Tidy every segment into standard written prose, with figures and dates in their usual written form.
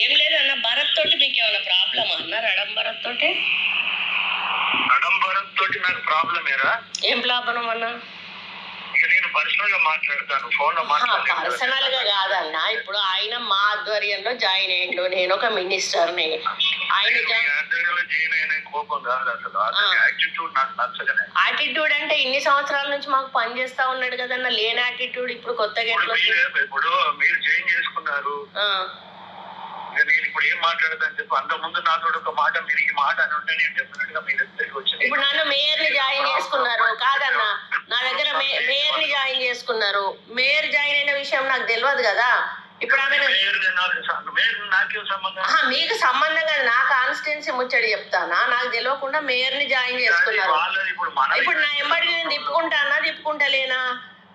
ఏం లేదన్న భరత్ తోటి మీకు ఏమైనా ప్రాబ్లం అన్న? రడం భరత్ తోటి నాకు ప్రాబ్లం ఏరా? ఏం ప్రాబ్లం అన్న? నేను పర్సనల్ గా మాట్లాడతాను, ఫోన్ లో పర్సనల్ గా కాదన్న. ఇప్పుడు ఆయన మా ఆధ్వర్యంలో జాయిన్ అయ్యిండు, నేను ఒక మినిస్టర్ని. ఆయన కోపం కాదు అసలు, యాటిట్యూడ్ నాకు నచ్చగానే. యాటిట్యూడ్ అంటే ఇన్ని సంవత్సరాల నుంచి మాకు పని చేస్తా ఉన్నాడు కదన్న, లేని యాటిట్యూడ్ ఇప్పుడు కొత్తగా ఇప్పుడు మీరు జాయిన్ చేసుకున్నారు, నేను ఇప్పుడు ఏం మాట్లాడతాను చెప్పు. అంత ముందు నాతో ఒక మాట, మీరు ఈ మాట అని ఉంటే నేను డెఫినెట్ గా మీ దగ్గరికి వచ్చి. ఇప్పుడు నన్ను మేయర్ ని జాయిన్ చేసుకున్నారు కాదన్న, నా దగ్గర మేయర్ ని జాయిన్ చేసుకున్నారు. మేయర్ జాయిన్ అయిన విషయం నాకు తెలియదు కదా. ఇప్పుడు ఆమె మీకు సంబంధం కదా, నా కాన్స్టిట్యున్సీ ముచ్చడి చెప్తానా? నాకు తెలియకుండా మేయర్ ని జాయిన్ చేసుకున్నారు. ఇప్పుడు నా ఎంబడి నేను తిప్పుకుంటలేనా?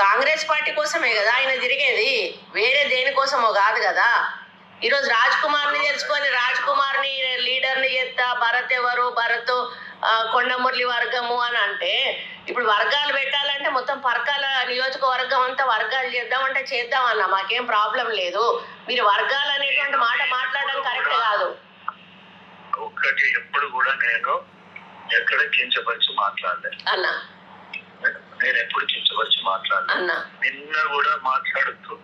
కాంగ్రెస్ పార్టీ కోసమే కదా ఆయన తిరిగేది, వేరే దేనికోసమో కాదు కదా. ఈరోజు రాజ్ కుమార్ని తెలుసుకొని రాజ్ కుమార్ని లీడర్ని చేస్తా, భరత్ ఎవరు, భరత్ కొండమురళి వర్గము అని అంటే, ఇప్పుడు వర్గాలు పెట్టాలంటే మొత్తం పరకాల నియోజకవర్గం అంతా వర్గాలు చేద్దామంటే చేద్దామన్నా, మాకేం ప్రాబ్లం లేదు. మీరు వర్గాలు అనేటువంటి మాట మాట్లాడడం కరెక్ట్ కాదు. ఒక్కటి ఎప్పుడు కూడా నేను ఎక్కడ కించపరిచి మాట్లాడలేదు అన్న, నేను ఎప్పుడు కించపరిచి మాట్లాడలేదు అన్న. నిన్న కూడా మాట్లాడుతూ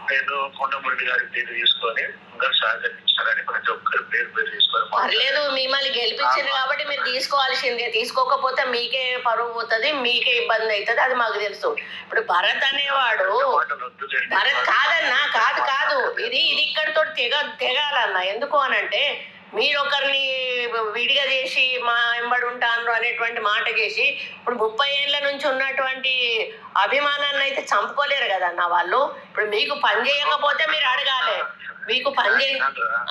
నేను కొండమురళి గారి పేరు తీసుకొని ఇంకా సహకరించాలని ప్రతి ఒక్కరి పేరు తీసుకొని. పర్లేదు, మిమ్మల్ని గెలిపించారు కాబట్టి మీరు తీసుకోవాల్సిందే. తీసుకోకపోతే మీకే పరువు పోతుంది, మీకే ఇబ్బంది అవుతుంది, అది మాకు తెలుసు. ఇప్పుడు భరత్ అనేవాడు, భరత్ కాదన్నా, కాదు ఇది ఇక్కడితో తెగాలన్నా. ఎందుకు అనంటే, మీరు ఒకరిని విడిగా చేసి మా వెంబడి ఉంటాను అనేటువంటి మాట చేసి, ఇప్పుడు 30 ఏళ్ళ నుంచి ఉన్నటువంటి అభిమానాన్ని అయితే చంపుకోలేరు కదన్న వాళ్ళు. ఇప్పుడు మీకు పని చేయకపోతే మీరు అడగాలి, మీకు పని చేయ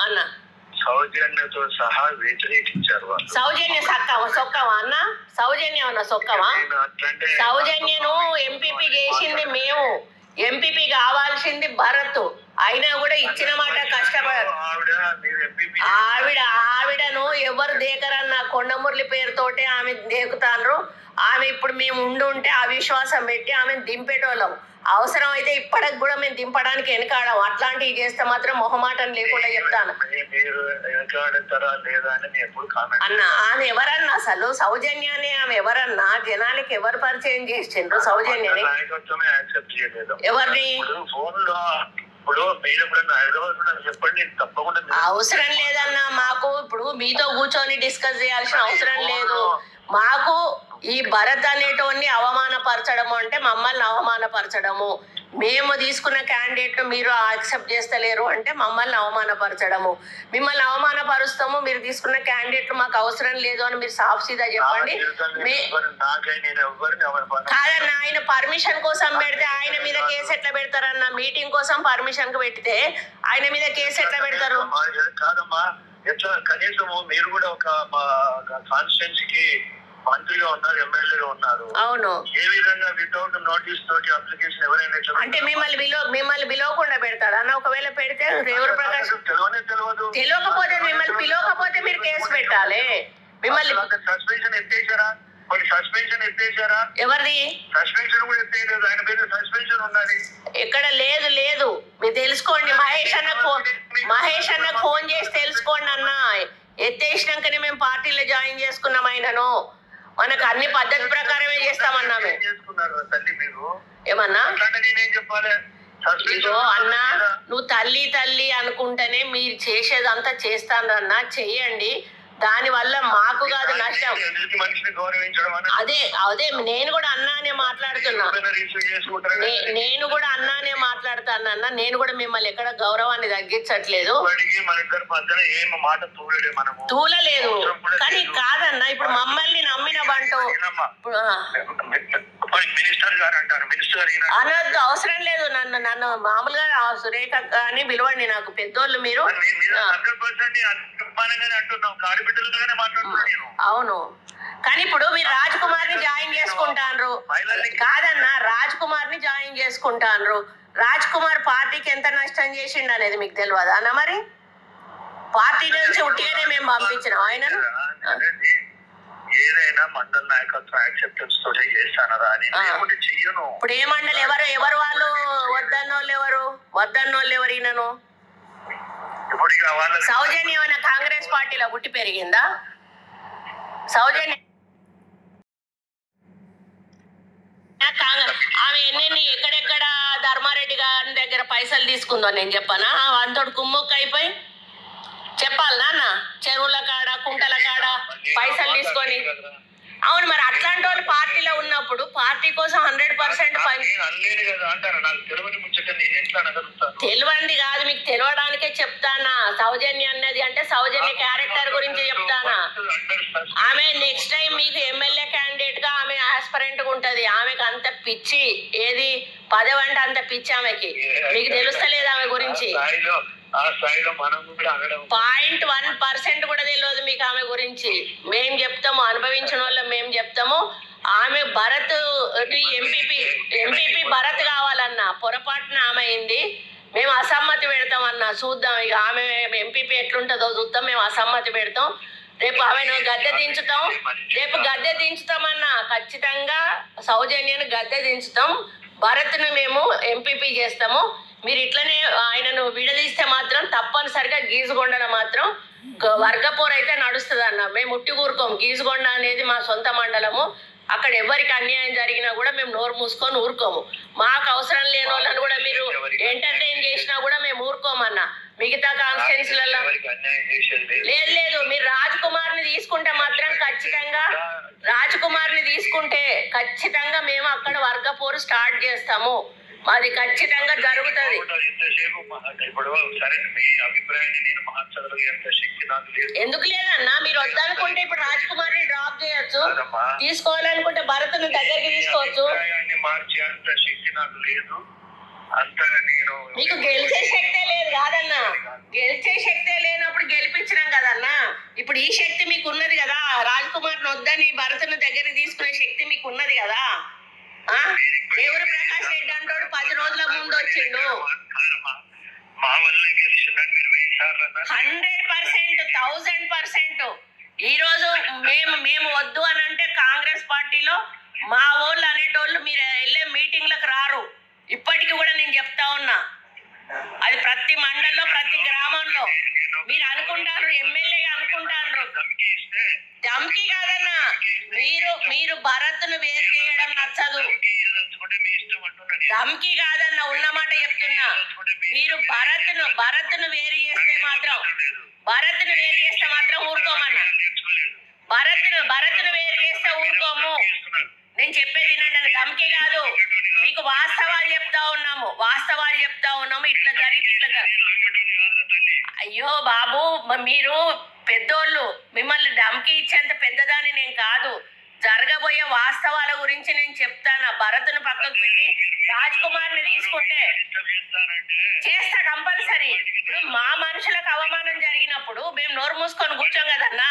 అన్న. సౌజన్యతో సహా వ్యతిరేకించారు. సౌజన్య సొక్కవా అన్న? సౌజన్యం అన్న సొక్కవా? సౌజన్యను ఎంపీపీ చేసింది మేము, ఎంపీపీ కావాల్సింది భరత్. అయినా కూడా ఇచ్చిన మాట కష్టపడరు. ఆవిడను ఎవరు దేకరన్న, కొండమురళి పేరుతోటే ఆమె దేకుతారు. ఆమె ఇప్పుడు మేము ఉంటే అవిశ్వాసం పెట్టి ఆమెను దింపేటోళ్ళం. అవసరం అయితే ఇప్పటికి కూడా మేము దింపడానికి వెనకాడం. అట్లాంటివి చేస్తే మాత్రం మొహమాటం లేకుండా చెప్తాను అన్న. ఆమె ఎవరన్నా అసలు సౌజన్యాన్ని, ఆమె ఎవరన్నా జనానికి ఎవరు పరిచయం చేసిండ్రు సౌజన్యాన్ని? ఎవరిని? అవసరం లేదన్నా మాకు. ఇప్పుడు మీతో కూర్చొని డిస్కస్ చేయాల్సిన అవసరం లేదు మాకు. ఈ భరత్ అనేటోన్ని అవమానపరచడము అంటే మమ్మల్ని అవమానపరచడము. మేము తీసుకున్న క్యాండిడేట్ మీరు యాక్సెప్ట్ చేస్తలేరు అంటే మమ్మల్ని అవమానపరచడము. మిమ్మల్ని అవమానపరుస్తాము, మీరు తీసుకున్న క్యాండిడేట్ మాకు అవసరం లేదు అని మీరు సాఫ్ సీదా చెప్పండి. కాదన్నా, ఆయన పర్మిషన్ కోసం పెడితే ఆయన మీద కేసు ఎట్లా పెడతారన్న? మీటింగ్ కోసం పర్మిషన్ కు పెడితే ఆయన మీద కేసు ఎట్లా పెడతారు? కనీసం మీరు కూడా ఒక కాన్స్టిట్యున్సీకి మంత్రిగా ఉన్నారు, ఎమ్మెల్యేగా ఉన్నారు. అవును. ఏ విధంగా వితౌట్ నోటీస్ తోటి అప్లికేషన్ ఎవరైనా అంటే మిమ్మల్ని పిలవకుండా పెడతాడు అన్న? ఒకవేళ పెడితే ఎవరు ప్రకాశం తెలియకపోతే మిమ్మల్ని పిలవకపోతే మీరు కేసు పెట్టాలి. మిమ్మల్ని సస్పెన్షన్ ఎత్తేసారా? సస్పెన్షన్ ఎత్తేసారా? ఎవరిది సస్పెన్షన్ కూడా ఎత్తేయలేదు, ఆయన పేరు సస్పెన్షన్ ఉన్నది. ఎక్కడ లేదు మీరు తెలుసుకోండి. మహేష్ అన్నకు ఫోన్ చేసి తెలుసుకోండి అన్న. ఎత్తేసినాకనే మేము పార్టీలో జాయిన్ చేసుకున్నాం ఆయనను. మనకు అన్ని పద్ధతి ప్రకారమే చేస్తామన్నా. ఏమన్నా ఇగో అన్నా, నువ్వు తల్లి అనుకుంటేనే మీరు చేసేదంతా చేస్తానన్నా, చెయ్యండి. దానివల్ల మాకు కాదు నష్టం. అదే నేను కూడా అన్నానే మాట్లాడుతున్నా, మాట్లాడతానన్నా. నేను కూడా మిమ్మల్ని ఎక్కడ గౌరవాన్ని తగ్గించట్లేదు, తూలలేదు. కానీ కాదన్నా, ఇప్పుడు మమ్మల్ని నమ్మిన బంటూ అనొద్దు, అవసరం లేదు. నన్ను మామూలుగా సురేఖ అని పిలవండి, నాకు పెద్దోళ్ళు మీరు. అవును, కానీ ఇప్పుడు మీరు రాజ్ కుమార్ ని జాయిన్ చేసుకుంటారు కాదన్నా, రాజ్ కుమార్ ని జాయిన్ చేసుకుంటారు. రాజ్ కుమార్ పార్టీకి ఎంత నష్టం చేసిండు అనేది మీకు తెలియదా అన్న? మరి పార్టీ నుంచి ఉట్టిగానే మేము పంపించినాం ఆయనను. ఏదైనా మండల నాయకత్వం యాక్సెప్టెన్స్ తోటే చేస్తానరా అని చెయ్యను. ఇప్పుడు ఏ మండలి ఎవరు వాళ్ళు వద్దన్నోళ్ళు ఎవరు ఈయనను? ఇప్పుడు ఇక వాళ్ళ సౌజన్య ఏమైనా కాంగ్రెస్ పార్టీలో పుట్టి పెరిగిందా? సౌజన్య ఆమె ఎన్నెన్ని ఎక్కడెక్కడ ధర్మారెడ్డి గారి దగ్గర పైసలు తీసుకుందో నేను చెప్పానా? అంతటి కుమ్ముక్క అయిపోయి చెప్పాలి నాన్న, చెరువుల కాడ కుంటల కాడ పైసలు తీసుకొని. అవును, మరి అట్లాంటి వాళ్ళు పార్టీలో ఉన్నప్పుడు పార్టీ కోసం 100% తెలివంది కాదు, మీకు తెలియడానికే చెప్తానా. సౌజన్య అన్నది అంటే సౌజన్య క్యారెక్టర్ గురించి చెప్తానా. ఆమె నెక్స్ట్ టైం మీకు ఎమ్మెల్యే క్యాండిడేట్ గా ఆమె ఆస్పరెంట్ గా ఉంటది. ఆమెకు అంత పిచ్చి, ఏది పదవి అంటే అంత పిచ్చి ఆమెకి, మీకు తెలుస్తలేదు ఆమె గురించి. 0.1% కూడా తెలియదు మీకు ఆమె గురించి. మేము చెప్తాము, అనుభవించిన వాళ్ళం మేము చెప్తాము. ఆమె భరత్ ఎంపీపీ భరత్ కావాలన్నా పొరపాటున ఆమె అయింది. మేము అసమ్మతి పెడతామన్నా, చూద్దాం ఇక ఆమె ఎంపీపీ ఎట్లుంటుందో చూద్దాం. మేము అసమ్మతి పెడతాం. రేపు ఆమెను గద్దె దించుతాం. రేపు గద్దె దించుతామన్నా ఖచ్చితంగా సౌజన్యను గద్దె దించుతాం. భరత్ను మేము ఎంపీపీ చేస్తాము. మీరు ఇట్లనే ఆయనను విడదీస్తే మాత్రం తప్పనిసరిగా గీజుగొండలో మాత్రం వర్గపోరు అయితే నడుస్తుంది అన్న. మేము ఉట్టి ఊరుకోం. గీజుగొండ అనేది మా సొంత మండలము. అక్కడ ఎవరికి అన్యాయం జరిగినా కూడా మేము నోరు మూసుకొని ఊరుకోము. మాకు అవసరం లేని వాళ్ళని కూడా మీరు ఎంటర్టైన్ చేసినా కూడా మేము ఊరుకోమన్నా. మిగతా కాన్స్టిట్యున్సీలలో లేదు. మీరు రాజ్ కుమార్ని తీసుకుంటే మాత్రం ఖచ్చితంగా ఖచ్చితంగా మేము అక్కడ వర్గపోరు స్టార్ట్ చేస్తాము. అది ఖచ్చితంగా జరుగుతుంది. ఎందుకు లేదన్నా, మీరు వద్దనుకుంటే ఇప్పుడు రాజ్ కుమార్ ని డ్రాప్ చేయొచ్చు, తీసుకోవాలనుకుంటే భరత్ను దగ్గరికి తీసుకోవచ్చు. మీకు గెలిచే శక్తే లేదు కాదన్నా. గెలిచే శక్తే లేనప్పుడు గెలిపించినాం కదన్నా. ఇప్పుడు ఈ శక్తి మీకు ఉన్నది కదా. రాజ్ కుమార్ ను వద్దని భరత్ను దగ్గరికి తీసుకునే శక్తి మీకు ఉన్నది కదా. దేవుడు ప్రకాష్ రెడ్డి అంటాడు 10 రోజుల ముందు వచ్చిండు. 100%, 1000%. ఈ రోజు మేము వద్దు అని అంటే కాంగ్రెస్ పార్టీలో మా వాళ్ళు అనేటోళ్ళు మీరు వెళ్ళే మీటింగ్లకు రారు. ఇప్పటికి కూడా నేను చెప్తా ఉన్నా. అది ప్రతి మండలంలో ప్రతి గ్రామంలో మీరు అనుకుంటారు, ఎమ్మెల్యేగా అనుకుంటారు. ధమ్కి కాదన్నా, మీరు భరత్ను వేరు చేయడం నచ్చదు. ధమ్కి కాదన్నా, ఉన్నమాట చెప్తున్నా. మీరు భరత్ను వేరు చేస్తే మాత్రం ఊరుకోమన్నా. భరత్ను వేరు చేస్తే ఊరుకోము. నేను చెప్పేది వినండి. ధమ్కి కాదు, మీకు వాస్తవాలు చెప్తా ఉన్నాము. ఇట్లా జరిగి అయ్యో బాబు, మీరు పెద్దోళ్ళు, మిమ్మల్ని ధమ్కి ఇచ్చేంత పెద్దదాన్ని నేను కాదు. జరగబోయే వాస్తవాల గురించి నేను చెప్తాను. భరత్ను పక్కకు పెట్టి రాజ్ కుమార్ ని తీసుకుంటే చేస్తా కంపల్సరీ. ఇప్పుడు మా మనుషులకు అవమానం జరిగినప్పుడు మేము నోరు మూసుకొని కూర్చోం కదన్నా.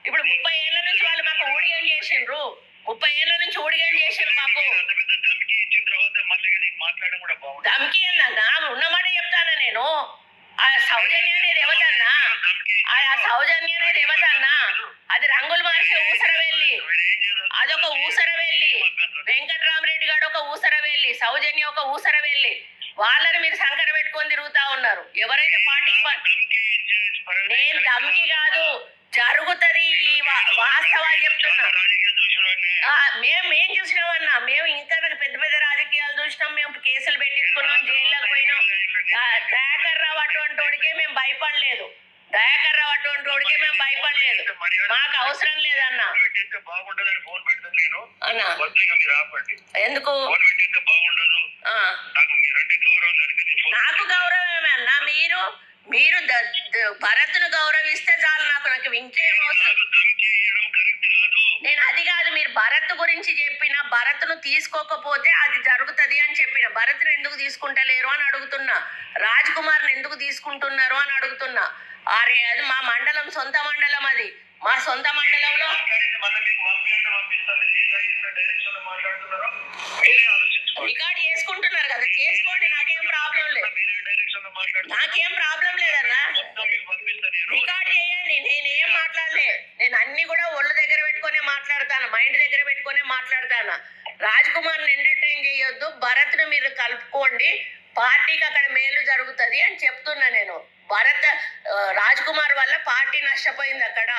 ఇప్పుడు 30 ఏళ్ల నుంచి వాళ్ళు మాకు ఊడిగం చేసిండ్రు. 30 ఏళ్ల నుంచి ఊడిగం చేసిండ్రు మాకు. ధమ్కి అన్నా, ఉన్నమాట చెప్తానా నేను. ఆ సౌజన్య అనేది ఎవతన్నా, అది రంగులు మార్చే ఊసరవెల్లి. అదొక ఊసరవెల్లి. వెంకట్రామరెడ్డి గారు ఒక ఊసరవెల్లి, సౌజన్య ఒక ఊసరవెల్లి. వాళ్ళని మీరు సంకర పెట్టుకొని తిరుగుతా ఉన్నారు. ఎవరైతే పార్టీకి నేను ధమ్కి కాదు, జరుగుతుంది. వాస్తవాలు చెప్తున్నా. మేమేం చూసినామన్నా, మేము ఇంకా పెద్ద రాజకీయాలు చూసినాం. మేము కేసులు పెట్టించుకున్నాం, జైల్లోకి పోయినాం. దయాకర్ రావు అటువంటి వాడికే మేము భయపడలేదు. మాకు అవసరం లేదన్నా. ఎందుకు నాకు గౌరవమే అన్నా. మీరు భరత్ను గౌరవిస్తే చాలు. నాకు ఇంకేం అవసరం. నేను అది కాదు, మీరు భరత్ గురించి చెప్పిన, భరత్ను తీసుకోకపోతే అది జరుగుతుంది అని చెప్పిన. భరత్ను ఎందుకు తీసుకుంటలేరు అని అడుగుతున్నా. రాజ్ కుమార్ని ఎందుకు తీసుకుంటున్నారు అని అడుగుతున్నా. అరే, అది మా మండలం, సొంత మండలం. అది మా సొంత మండలంలో రికార్డ్ చేసుకుంటున్నారు కదా, చేసుకోండి. నాకేం ప్రాబ్లం లేదన్నా. రికార్డ్ చేయండి. నేనేం మాట్లాడలే. నేను అన్ని కూడా ఒళ్ళు దగ్గర పెట్టుకునే మాట్లాడతాను, మైండ్ దగ్గర పెట్టుకునే మాట్లాడతాను. రాజ్ కుమార్ని ఎంటర్టైన్ చేయొద్దు. భరత్ను మీరు కలుపుకోండి. పార్టీకి అక్కడ మేలు జరుగుతుంది అని చెప్తున్నా నేను. భరత్ రాజ్ కుమార్ వల్ల పార్టీ నష్టపోయింది, అక్కడ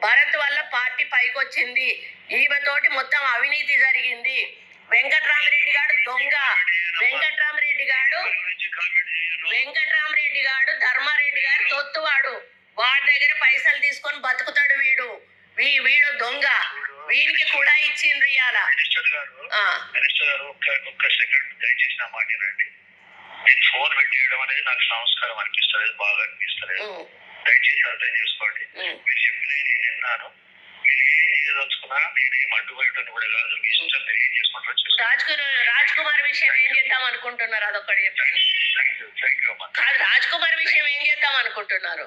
భరత్ వల్ల పార్టీ పైకొచ్చింది, ఈమెతోటి మొత్తం అవినీతి జరిగింది. వెంకట్రామరెడ్డి గారు దొంగ, వెంకట్రామరెడ్డి గారు ధర్మారెడ్డి గారు తొత్తువాడు, వాడి దగ్గర పైసలు తీసుకొని బతుకుతాడు వీడు. వీడు దొంగ, వీనికి కూడా ఇచ్చిండ్రు ఇవాళ. మినిస్టర్ గారు ఒక్క సెకండ్ దయచేసి నా మాట్లాడండి. నేను ఫోన్ పెట్టేయడం అనేది నాకు సంస్కారం అనిపిస్తలేదు, బాగా అనిపిస్తలేదు. దయచేసి అర్థం చేసుకోండి. మీరు చెప్పిన నేను విన్నాను. మీరు ఏం చేయదలుచుకున్నా నేనేం అడ్డుబయటని కూడా కాదు, మీ ఇష్టం మీరు ఏం చేసుకుంటారో. రాజ్ కుమార్ విషయం ఏం చేద్దాం అనుకుంటున్నారు అదొకటి చెప్పండి. థ్యాంక్ యూ అమ్మా. రాజ్ కుమార్ విషయం ఏం చేద్దాం అనుకుంటున్నారు?